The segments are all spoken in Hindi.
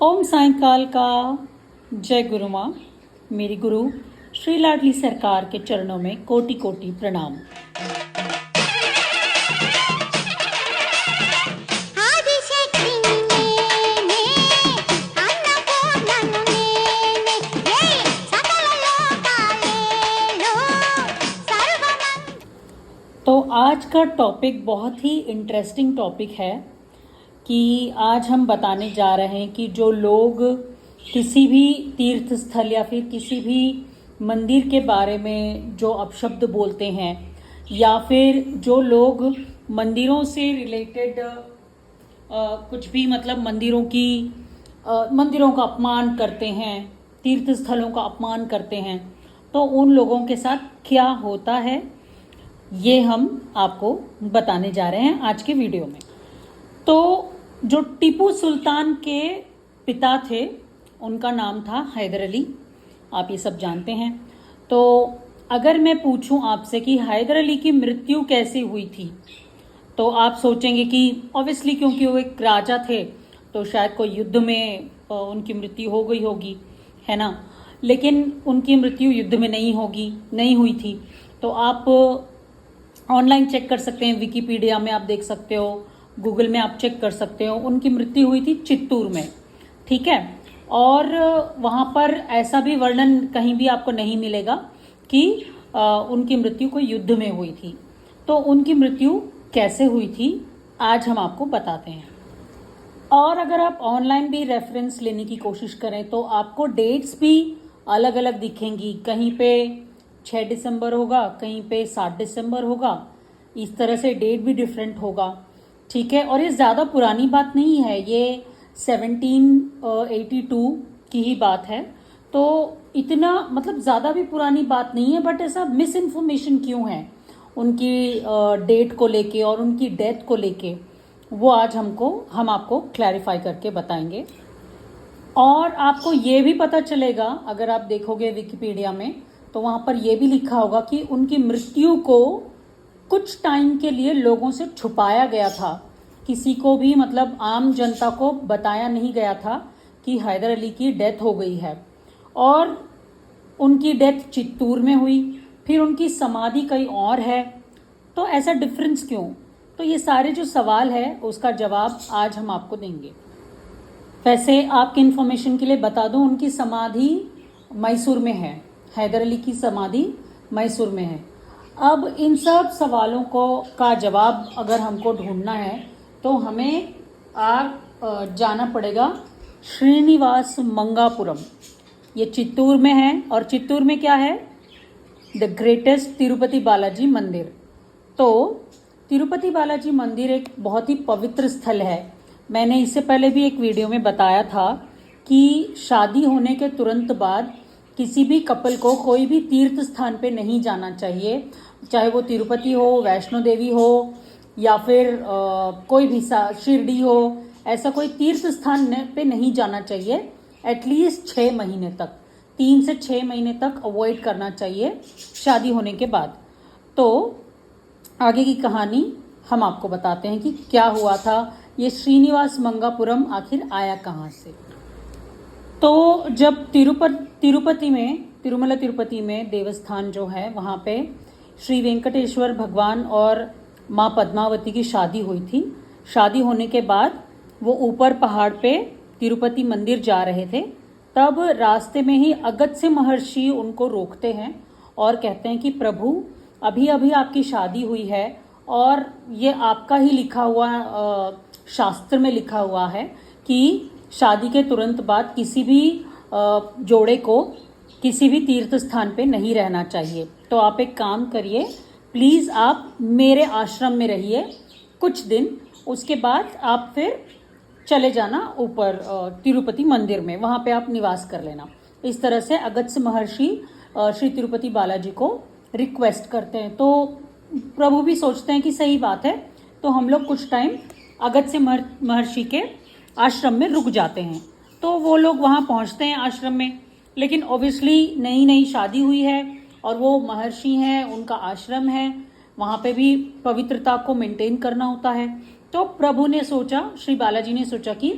ओम सायंकाल का जय गुरु माँ। मेरी गुरु श्री लाडली सरकार के चरणों में कोटि कोटि प्रणाम। तो आज का टॉपिक बहुत ही इंटरेस्टिंग टॉपिक है कि आज हम बताने जा रहे हैं कि जो लोग किसी भी तीर्थ स्थल या फिर किसी भी मंदिर के बारे में जो अपशब्द बोलते हैं या फिर जो लोग मंदिरों से रिलेटेड कुछ भी मतलब मंदिरों का अपमान करते हैं, तीर्थ स्थलों का अपमान करते हैं, तो उन लोगों के साथ क्या होता है ये हम आपको बताने जा रहे हैं आज के वीडियो में। तो जो टीपू सुल्तान के पिता थे उनका नाम था हैदर अली, आप ये सब जानते हैं। तो अगर मैं पूछूं आपसे कि हैदर अली की मृत्यु कैसे हुई थी तो आप सोचेंगे कि ऑब्वियसली क्योंकि वो एक राजा थे तो शायद कोई युद्ध में उनकी मृत्यु हो गई होगी, है ना। लेकिन उनकी मृत्यु युद्ध में नहीं हुई थी। तो आप ऑनलाइन चेक कर सकते हैं, विकिपीडिया में आप देख सकते हो, गूगल में आप चेक कर सकते हो। उनकी मृत्यु हुई थी चित्तूर में, ठीक है। और वहाँ पर ऐसा भी वर्णन कहीं भी आपको नहीं मिलेगा कि उनकी मृत्यु कोई युद्ध में हुई थी। तो उनकी मृत्यु कैसे हुई थी आज हम आपको बताते हैं। और अगर आप ऑनलाइन भी रेफरेंस लेने की कोशिश करें तो आपको डेट्स भी अलग अलग दिखेंगी। कहीं पे 6 दिसंबर होगा, कहीं पे 7 दिसंबर होगा, इस तरह से डेट भी डिफरेंट होगा, ठीक है। और ये ज़्यादा पुरानी बात नहीं है, ये 1782 की ही बात है। तो इतना मतलब ज़्यादा भी पुरानी बात नहीं है, बट ऐसा मिस इन्फॉर्मेशन क्यों है उनकी डेट को लेके और उनकी डेथ को लेके, वो आज हम आपको क्लैरिफाई करके बताएंगे। और आपको ये भी पता चलेगा, अगर आप देखोगे विकिपीडिया में तो वहाँ पर यह भी लिखा होगा कि उनकी मृत्यु को कुछ टाइम के लिए लोगों से छुपाया गया था। किसी को भी मतलब आम जनता को बताया नहीं गया था कि हैदर अली की डेथ हो गई है। और उनकी डेथ चित्तूर में हुई, फिर उनकी समाधि कहीं और है। तो ऐसा डिफरेंस क्यों? तो ये सारे जो सवाल है उसका जवाब आज हम आपको देंगे। वैसे आपकी इन्फॉर्मेशन के लिए बता दूं, उनकी समाधि मैसूर में है। हैदर अली की समाधि मैसूर में है। अब इन सब सवालों का जवाब अगर हमको ढूंढना है तो हमें जाना पड़ेगा श्रीनिवास मंगापुरम। ये चित्तूर में है। और चित्तूर में क्या है? द ग्रेटेस्ट तिरुपति बालाजी मंदिर। तो तिरुपति बालाजी मंदिर एक बहुत ही पवित्र स्थल है। मैंने इससे पहले भी एक वीडियो में बताया था कि शादी होने के तुरंत बाद किसी भी कपल को कोई भी तीर्थ स्थान पे नहीं जाना चाहिए, चाहे वो तिरुपति हो, वैष्णो देवी हो या फिर कोई भी शिरडी हो। ऐसा कोई तीर्थ स्थान पे नहीं जाना चाहिए। एटलीस्ट 6 महीने तक, 3 से 6 महीने तक अवॉइड करना चाहिए शादी होने के बाद। तो आगे की कहानी हम आपको बताते हैं कि क्या हुआ था, ये श्रीनिवास मंगापुरम आखिर आया कहाँ से। तो जब तिरुमला तिरुपति में देवस्थान जो है वहाँ पे श्री वेंकटेश्वर भगवान और माँ पद्मावती की शादी हुई थी। शादी होने के बाद वो ऊपर पहाड़ पे तिरुपति मंदिर जा रहे थे, तब रास्ते में ही अगस्त्य महर्षि उनको रोकते हैं और कहते हैं कि प्रभु, अभी अभी आपकी शादी हुई है और ये आपका ही लिखा हुआ शास्त्र में लिखा हुआ है कि शादी के तुरंत बाद किसी भी जोड़े को किसी भी तीर्थ स्थान पे नहीं रहना चाहिए। तो आप एक काम करिए, प्लीज़ आप मेरे आश्रम में रहिए कुछ दिन, उसके बाद आप फिर चले जाना ऊपर तिरुपति मंदिर में, वहाँ पे आप निवास कर लेना। इस तरह से अगस्त्य महर्षि श्री तिरुपति बालाजी को रिक्वेस्ट करते हैं। तो प्रभु भी सोचते हैं कि सही बात है, तो हम लोग कुछ टाइम अगस्त्य महर्षि के आश्रम में रुक जाते हैं। तो वो लोग वहाँ पहुँचते हैं आश्रम में, लेकिन ऑब्वियसली नई शादी हुई है और वो महर्षि हैं, उनका आश्रम है, वहाँ पे भी पवित्रता को मेंटेन करना होता है। तो प्रभु ने सोचा, श्री बालाजी ने सोचा कि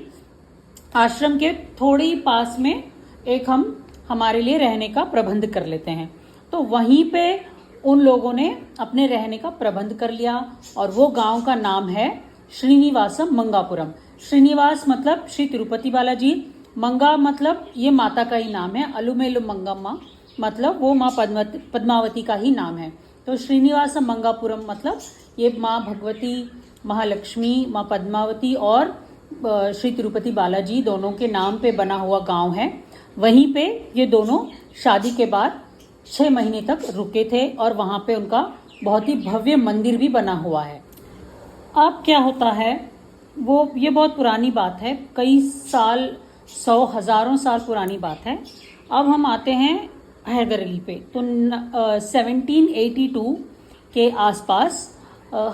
आश्रम के थोड़ी ही पास में एक हम हमारे लिए रहने का प्रबंध कर लेते हैं। तो वहीं पे उन लोगों ने अपने रहने का प्रबंध कर लिया और वो गांव का नाम है श्रीनिवासम मंगापुरम। श्रीनिवास मतलब श्री तिरुपति बालाजी, मंगा मतलब ये माता का ही नाम है, अलुमेलु मंगम्मा मतलब वो माँ पद्मावती का ही नाम है। तो श्रीनिवासम मंगापुरम मतलब ये माँ भगवती, महालक्ष्मी, माँ पद्मावती और श्री तिरुपति बालाजी दोनों के नाम पे बना हुआ गांव है। वहीं पे ये दोनों शादी के बाद 6 महीने तक रुके थे और वहाँ पे उनका बहुत ही भव्य मंदिर भी बना हुआ है। अब क्या होता है, वो ये बहुत पुरानी बात है, कई साल, 100 हजारों साल पुरानी बात है। अब हम आते हैं हैदर अली पे। तो 1782 के आसपास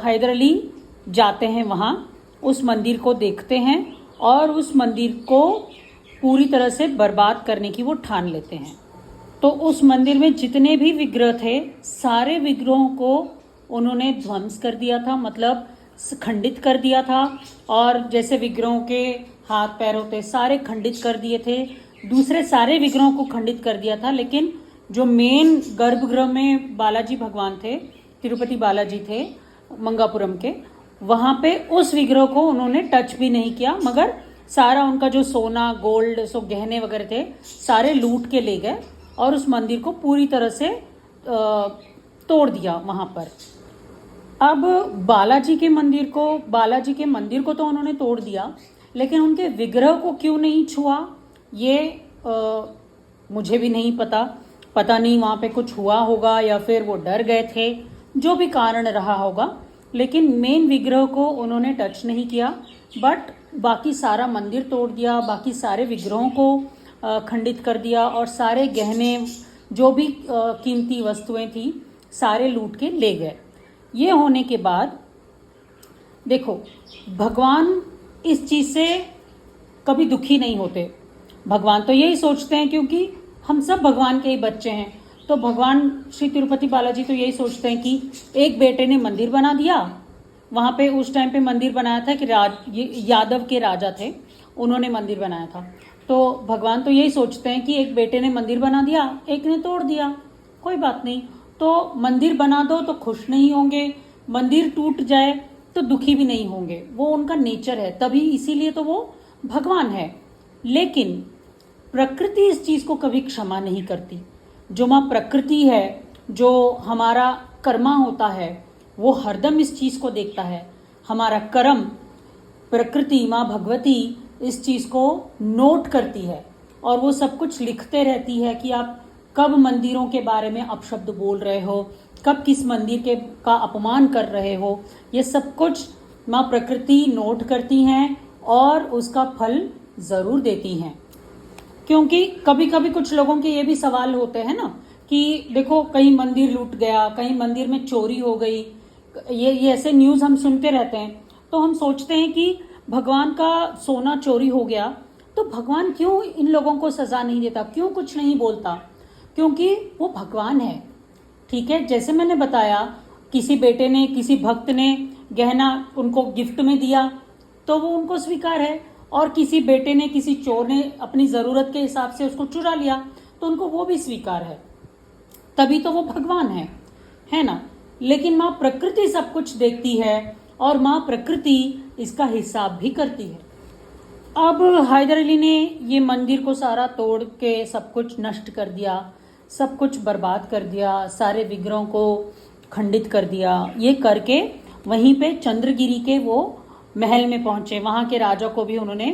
हैदर अली जाते हैं वहाँ, उस मंदिर को देखते हैं और उस मंदिर को पूरी तरह से बर्बाद करने की वो ठान लेते हैं। तो उस मंदिर में जितने भी विग्रह थे सारे विग्रहों को उन्होंने ध्वंस कर दिया था, मतलब खंडित कर दिया था। और जैसे विग्रहों के हाथ पैर होते सारे खंडित कर दिए थे, दूसरे सारे विग्रहों को खंडित कर दिया था। लेकिन जो मेन गर्भगृह में बालाजी भगवान थे, तिरुपति बालाजी थे मंगापुरम के, वहाँ पे उस विग्रह को उन्होंने टच भी नहीं किया, मगर सारा उनका जो सोना, गोल्ड, सो गहने वगैरह थे सारे लूट के ले गए और उस मंदिर को पूरी तरह से तोड़ दिया वहाँ पर। अब बालाजी के मंदिर को तो उन्होंने तोड़ दिया, लेकिन उनके विग्रह को क्यों नहीं छुआ ये मुझे भी नहीं पता नहीं वहाँ पे कुछ हुआ होगा या फिर वो डर गए थे, जो भी कारण रहा होगा। लेकिन मेन विग्रह को उन्होंने टच नहीं किया, बट बाकी सारा मंदिर तोड़ दिया, बाकी सारे विग्रहों को खंडित कर दिया और सारे गहने, जो भी कीमती वस्तुएं थी सारे लूट के ले गए। ये होने के बाद देखो, भगवान इस चीज़ से कभी दुखी नहीं होते। भगवान तो यही सोचते हैं, क्योंकि हम सब भगवान के ही बच्चे हैं, तो भगवान श्री तिरुपति बालाजी तो यही सोचते हैं कि एक बेटे ने मंदिर बना दिया। वहाँ पे उस टाइम पे मंदिर बनाया था कि यादव के राजा थे, उन्होंने मंदिर बनाया था। तो भगवान तो यही सोचते हैं कि एक बेटे ने मंदिर बना दिया, एक ने तोड़ दिया, कोई बात नहीं। तो मंदिर बना दो तो खुश नहीं होंगे, मंदिर टूट जाए तो दुखी भी नहीं होंगे, वो उनका नेचर है, तभी इसीलिए तो वो भगवान है। लेकिन प्रकृति इस चीज को कभी क्षमा नहीं करती। जो माँ प्रकृति है, जो हमारा कर्मा होता है, वो हरदम इस चीज को देखता है। हमारा कर्म, प्रकृति माँ भगवती इस चीज को नोट करती है और वो सब कुछ लिखते रहती है कि आप कब मंदिरों के बारे में अपशब्द बोल रहे हो, कब किस मंदिर के का अपमान कर रहे हो। ये सब कुछ माँ प्रकृति नोट करती हैं और उसका फल जरूर देती हैं। क्योंकि कभी कभी कुछ लोगों के ये भी सवाल होते हैं ना कि देखो कहीं मंदिर लूट गया, कहीं मंदिर में चोरी हो गई, ये ऐसे न्यूज़ हम सुनते रहते हैं। तो हम सोचते हैं कि भगवान का सोना चोरी हो गया तो भगवान क्यों इन लोगों को सजा नहीं देता, क्यों कुछ नहीं बोलता? क्योंकि वो भगवान है। ठीक है, जैसे मैंने बताया, किसी बेटे ने, किसी भक्त ने गहना उनको गिफ्ट में दिया तो वो उनको स्वीकार है, और किसी बेटे ने, किसी चोर ने अपनी जरूरत के हिसाब से उसको चुरा लिया तो उनको वो भी स्वीकार है, तभी तो वो भगवान है ना। लेकिन माँ प्रकृति सब कुछ देखती है और माँ प्रकृति इसका हिसाब भी करती है। अब हैदर अली ने ये मंदिर को सारा तोड़ के सब कुछ नष्ट कर दिया, सब कुछ बर्बाद कर दिया, सारे विग्रहों को खंडित कर दिया। ये करके वहीं पे चंद्रगिरी के वो महल में पहुंचे, वहां के राजा को भी उन्होंने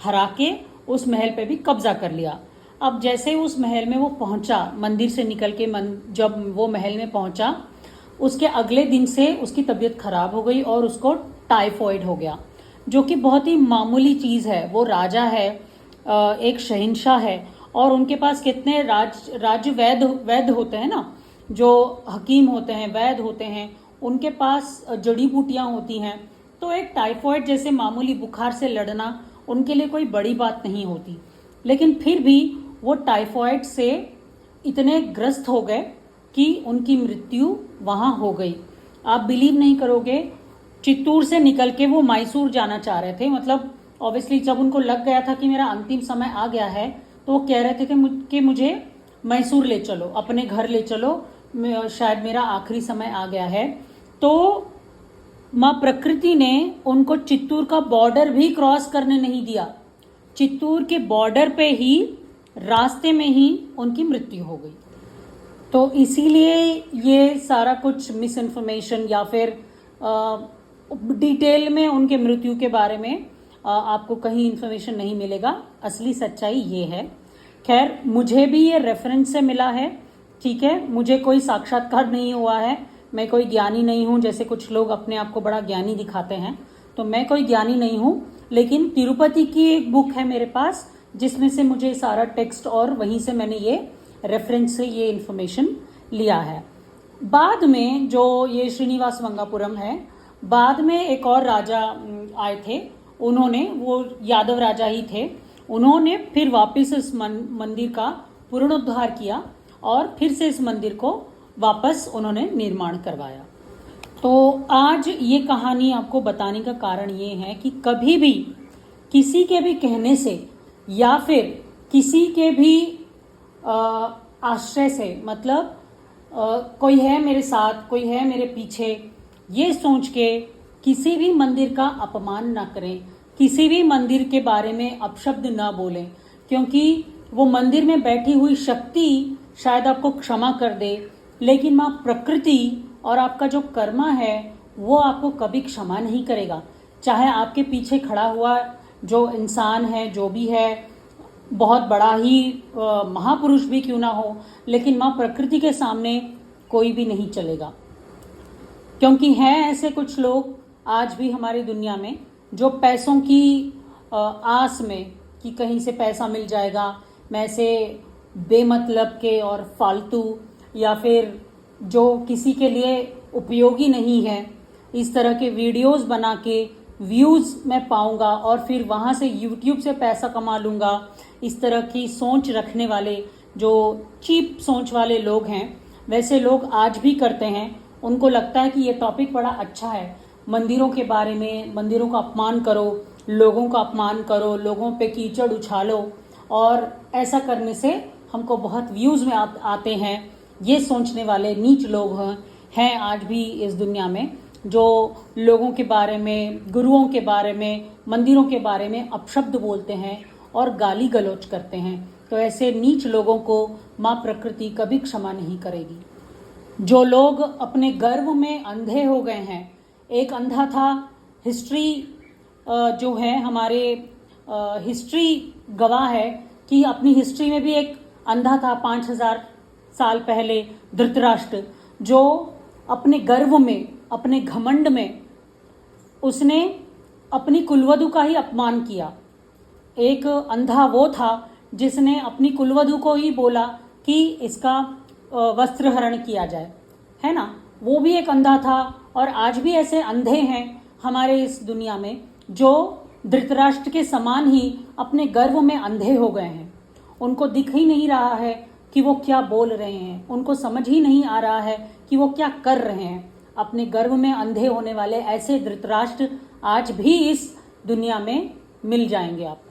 हरा के उस महल पे भी कब्जा कर लिया। अब जैसे उस महल में वो पहुंचा, मंदिर से निकल के जब वो महल में पहुंचा, उसके अगले दिन से उसकी तबीयत खराब हो गई और उसको टाइफॉइड हो गया, जो कि बहुत ही मामूली चीज़ है। वो राजा है, एक शहंशाह है, और उनके पास कितने राज्य वैद्य होते हैं ना, जो हकीम होते हैं, वैद्य होते हैं, उनके पास जड़ी बूटियां होती हैं। तो एक टाइफॉइड जैसे मामूली बुखार से लड़ना उनके लिए कोई बड़ी बात नहीं होती। लेकिन फिर भी वो टाइफॉइड से इतने ग्रस्त हो गए कि उनकी मृत्यु वहाँ हो गई। आप बिलीव नहीं करोगे, चित्तूर से निकल के वो मैसूर जाना चाह रहे थे, मतलब ऑब्वियसली जब उनको लग गया था कि मेरा अंतिम समय आ गया है, तो वो कह रहे थे कि मुझे मैसूर ले चलो, अपने घर ले चलो, शायद मेरा आखिरी समय आ गया है। तो माँ प्रकृति ने उनको चित्तूर का बॉर्डर भी क्रॉस करने नहीं दिया। चित्तूर के बॉर्डर पे ही, रास्ते में ही उनकी मृत्यु हो गई। तो इसीलिए ये सारा कुछ मिस इन्फॉर्मेशन या फिर डिटेल में उनके मृत्यु के बारे में आपको कहीं इन्फॉर्मेशन नहीं मिलेगा। असली सच्चाई ये है। खैर, मुझे भी ये रेफरेंस से मिला है, ठीक है, मुझे कोई साक्षात्कार नहीं हुआ है, मैं कोई ज्ञानी नहीं हूँ। जैसे कुछ लोग अपने आप को बड़ा ज्ञानी दिखाते हैं, तो मैं कोई ज्ञानी नहीं हूँ, लेकिन तिरुपति की एक बुक है मेरे पास जिसमें से मुझे सारा टेक्स्ट और वहीं से मैंने ये रेफरेंस से ये इन्फॉर्मेशन लिया है। बाद में जो ये श्रीनिवास मंगापुरम है, बाद में एक और राजा आए थे, उन्होंने, वो यादव राजा ही थे, उन्होंने फिर वापस इस मंदिर का पुनरुद्धार किया और फिर से इस मंदिर को वापस उन्होंने निर्माण करवाया। तो आज ये कहानी आपको बताने का कारण ये है कि कभी भी किसी के भी कहने से या फिर किसी के भी आश्रय से, मतलब कोई है मेरे साथ, कोई है मेरे पीछे, ये सोच के किसी भी मंदिर का अपमान ना करें, किसी भी मंदिर के बारे में अपशब्द ना बोलें, क्योंकि वो मंदिर में बैठी हुई शक्ति शायद आपको क्षमा कर दे, लेकिन माँ प्रकृति और आपका जो कर्मा है वो आपको कभी क्षमा नहीं करेगा। चाहे आपके पीछे खड़ा हुआ जो इंसान है, जो भी है, बहुत बड़ा ही महापुरुष भी क्यों ना हो, लेकिन माँ प्रकृति के सामने कोई भी नहीं चलेगा। क्योंकि हैं ऐसे कुछ लोग आज भी हमारी दुनिया में जो पैसों की आस में कि कहीं से पैसा मिल जाएगा, मैं से बेमतलब के और फालतू या फिर जो किसी के लिए उपयोगी नहीं है, इस तरह के वीडियोस बना के व्यूज़ मैं पाऊंगा और फिर वहाँ से यूट्यूब से पैसा कमा लूँगा, इस तरह की सोच रखने वाले, जो चीप सोच वाले लोग हैं, वैसे लोग आज भी करते हैं। उनको लगता है कि ये टॉपिक बड़ा अच्छा है, मंदिरों के बारे में, मंदिरों का अपमान करो, लोगों का अपमान करो, लोगों पे कीचड़ उछालो, और ऐसा करने से हमको बहुत व्यूज़ में आते हैं। ये सोचने वाले नीच लोग हैं आज भी इस दुनिया में, जो लोगों के बारे में, गुरुओं के बारे में, मंदिरों के बारे में अपशब्द बोलते हैं और गाली गलौज करते हैं। तो ऐसे नीच लोगों को माँ प्रकृति कभी क्षमा नहीं करेगी। जो लोग अपने गर्व में अंधे हो गए हैं, एक अंधा था, हिस्ट्री जो है हमारे हिस्ट्री गवाह है कि अपनी हिस्ट्री में भी एक अंधा था 5000 साल पहले, धृतराष्ट्र, जो अपने गर्व में, अपने घमंड में उसने अपनी कुलवधु का ही अपमान किया। एक अंधा वो था जिसने अपनी कुलवधु को ही बोला कि इसका वस्त्र हरण किया जाए, है ना, वो भी एक अंधा था। और आज भी ऐसे अंधे हैं हमारे इस दुनिया में जो धृतराष्ट्र के समान ही अपने गर्व में अंधे हो गए हैं। उनको दिख ही नहीं रहा है कि वो क्या बोल रहे हैं, उनको समझ ही नहीं आ रहा है कि वो क्या कर रहे हैं। अपने गर्व में अंधे होने वाले ऐसे धृतराष्ट्र आज भी इस दुनिया में मिल जाएंगे आप।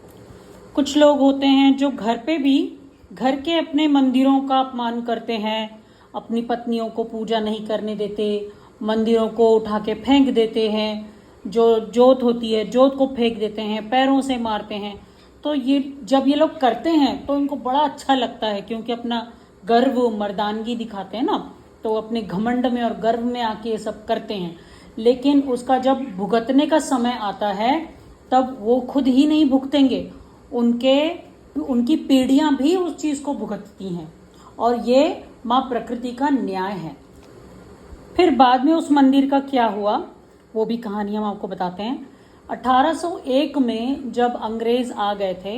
कुछ लोग होते हैं जो घर पे भी, घर के अपने मंदिरों का अपमान करते हैं, अपनी पत्नियों को पूजा नहीं करने देते, मंदिरों को उठा के फेंक देते हैं, जो जोत होती है जोत को फेंक देते हैं, पैरों से मारते हैं। तो ये जब ये लोग करते हैं तो इनको बड़ा अच्छा लगता है, क्योंकि अपना गर्व, मर्दानगी दिखाते हैं ना, तो अपने घमंड में और गर्व में आके ये सब करते हैं। लेकिन उसका जब भुगतने का समय आता है तब वो खुद ही नहीं भुगतेंगे, उनकी पीढ़ियां भी उस चीज को भुगतती हैं, और ये माँ प्रकृति का न्याय है। फिर बाद में उस मंदिर का क्या हुआ वो भी कहानी हम आपको बताते हैं। 1801 में जब अंग्रेज आ गए थे,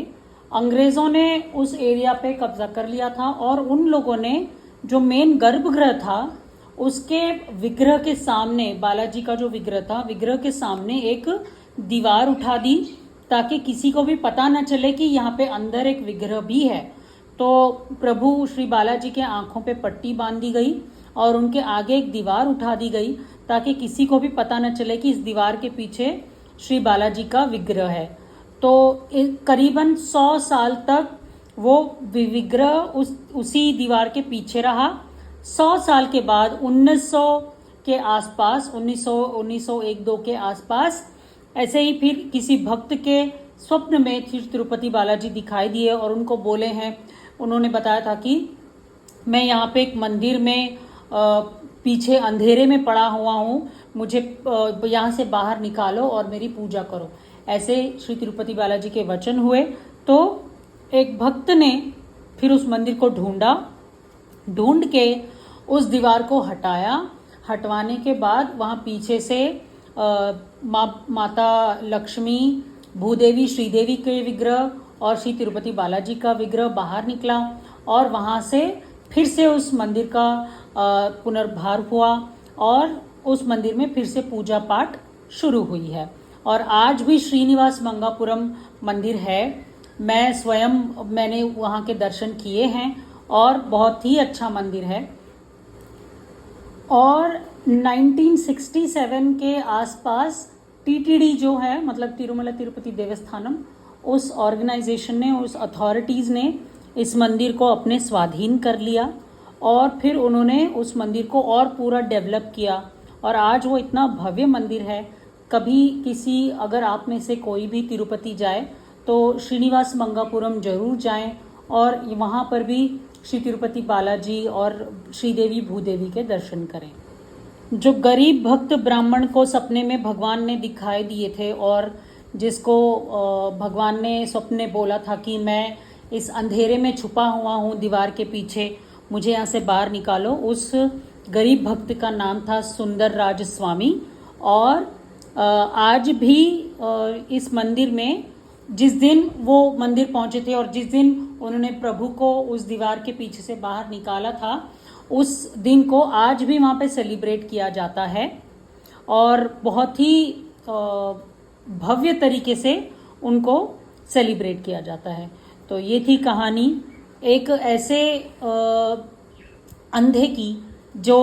अंग्रेजों ने उस एरिया पे कब्जा कर लिया था, और उन लोगों ने जो मेन गर्भगृह था उसके विग्रह के सामने, बालाजी का जो विग्रह था, विग्रह के सामने एक दीवार उठा दी ताकि किसी को भी पता न चले कि यहाँ पे अंदर एक विग्रह भी है। तो प्रभु श्री बालाजी के आंखों पे पट्टी बांध दी गई और उनके आगे एक दीवार उठा दी गई ताकि किसी को भी पता न चले कि इस दीवार के पीछे श्री बालाजी का विग्रह है। करीबन 100 साल तक वो विग्रह उसी दीवार के पीछे रहा। 100 साल के बाद 1900 के आसपास 1901-2 के आसपास ऐसे ही फिर किसी भक्त के स्वप्न में तिरुपति बालाजी दिखाई दिए और उनको बोले हैं, उन्होंने बताया था कि मैं यहाँ पे एक मंदिर में पीछे अंधेरे में पड़ा हुआ हूँ, मुझे यहाँ से बाहर निकालो और मेरी पूजा करो। ऐसे श्री तिरुपति बालाजी के वचन हुए। तो एक भक्त ने फिर उस मंदिर को ढूंढ के उस दीवार को हटवाने के बाद वहाँ पीछे से माता लक्ष्मी, भूदेवी, श्रीदेवी के विग्रह और श्री तिरुपति बालाजी का विग्रह बाहर निकला और वहाँ से फिर से उस मंदिर का पुनर्भार हुआ और उस मंदिर में फिर से पूजा पाठ शुरू हुई है। और आज भी श्रीनिवास मंगापुरम मंदिर है। मैंने वहाँ के दर्शन किए हैं और बहुत ही अच्छा मंदिर है। और 1967 के आसपास टीटीडी जो है, मतलब तिरुमला तिरुपति देवस्थानम, उस ऑर्गेनाइजेशन ने, उस अथॉरिटीज़ ने इस मंदिर को अपने स्वाधीन कर लिया और फिर उन्होंने उस मंदिर को और पूरा डेवलप किया और आज वो इतना भव्य मंदिर है। कभी अगर आप में से कोई भी तिरुपति जाए तो श्रीनिवास मंगापुरम जरूर जाएं और वहाँ पर भी श्री तिरुपति बालाजी और श्रीदेवी भूदेवी के दर्शन करें। जो गरीब भक्त ब्राह्मण को सपने में भगवान ने दिखाई दिए थे और जिसको भगवान ने सपने बोला था कि मैं इस अंधेरे में छुपा हुआ हूँ दीवार के पीछे, मुझे यहाँ से बाहर निकालो, उस गरीब भक्त का नाम था सुंदर राज स्वामी। और आज भी इस मंदिर में जिस दिन वो मंदिर पहुंचे थे और जिस दिन उन्होंने प्रभु को उस दीवार के पीछे से बाहर निकाला था, उस दिन को आज भी वहाँ पे सेलिब्रेट किया जाता है और बहुत ही भव्य तरीके से उनको सेलिब्रेट किया जाता है। तो ये थी कहानी एक ऐसे अंधे की जो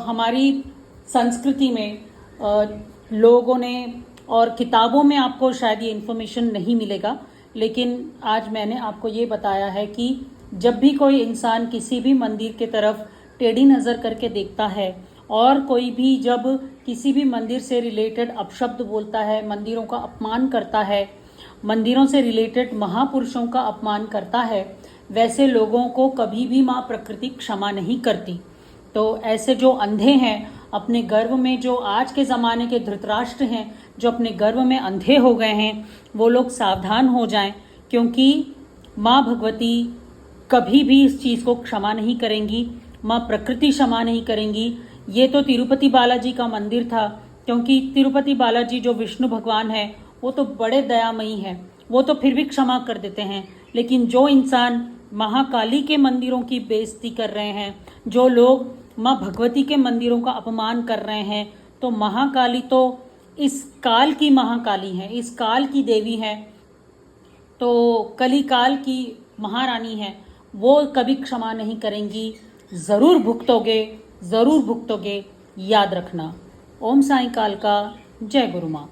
हमारी संस्कृति में लोगों ने, और किताबों में आपको शायद ये इन्फॉर्मेशन नहीं मिलेगा, लेकिन आज मैंने आपको ये बताया है कि जब भी कोई इंसान किसी भी मंदिर के तरफ टेढ़ी नज़र करके देखता है और कोई भी जब किसी भी मंदिर से रिलेटेड अपशब्द बोलता है, मंदिरों का अपमान करता है, मंदिरों से रिलेटेड महापुरुषों का अपमान करता है, वैसे लोगों को कभी भी माँ प्रकृति क्षमा नहीं करती। तो ऐसे जो अंधे हैं, अपने गर्व में, जो आज के ज़माने के धृतराष्ट्र हैं, जो अपने गर्व में अंधे हो गए हैं, वो लोग सावधान हो जाएं, क्योंकि माँ भगवती कभी भी इस चीज़ को क्षमा नहीं करेंगी, माँ प्रकृति क्षमा नहीं करेंगी। ये तो तिरुपति बालाजी का मंदिर था, क्योंकि तिरुपति बालाजी जो विष्णु भगवान है वो तो बड़े दयामयी हैं, वो तो फिर भी क्षमा कर देते हैं। लेकिन जो इंसान महाकाली के मंदिरों की बेइज्जती कर रहे हैं, जो लोग माँ भगवती के मंदिरों का अपमान कर रहे हैं, तो महाकाली तो इस काल की महाकाली है, इस काल की देवी है, तो कली काल की महारानी है, वो कभी क्षमा नहीं करेंगी। ज़रूर भुगतोगे, ज़रूर भुगतोगे, याद रखना। ओम साईं काल का, जय गुरु माँ।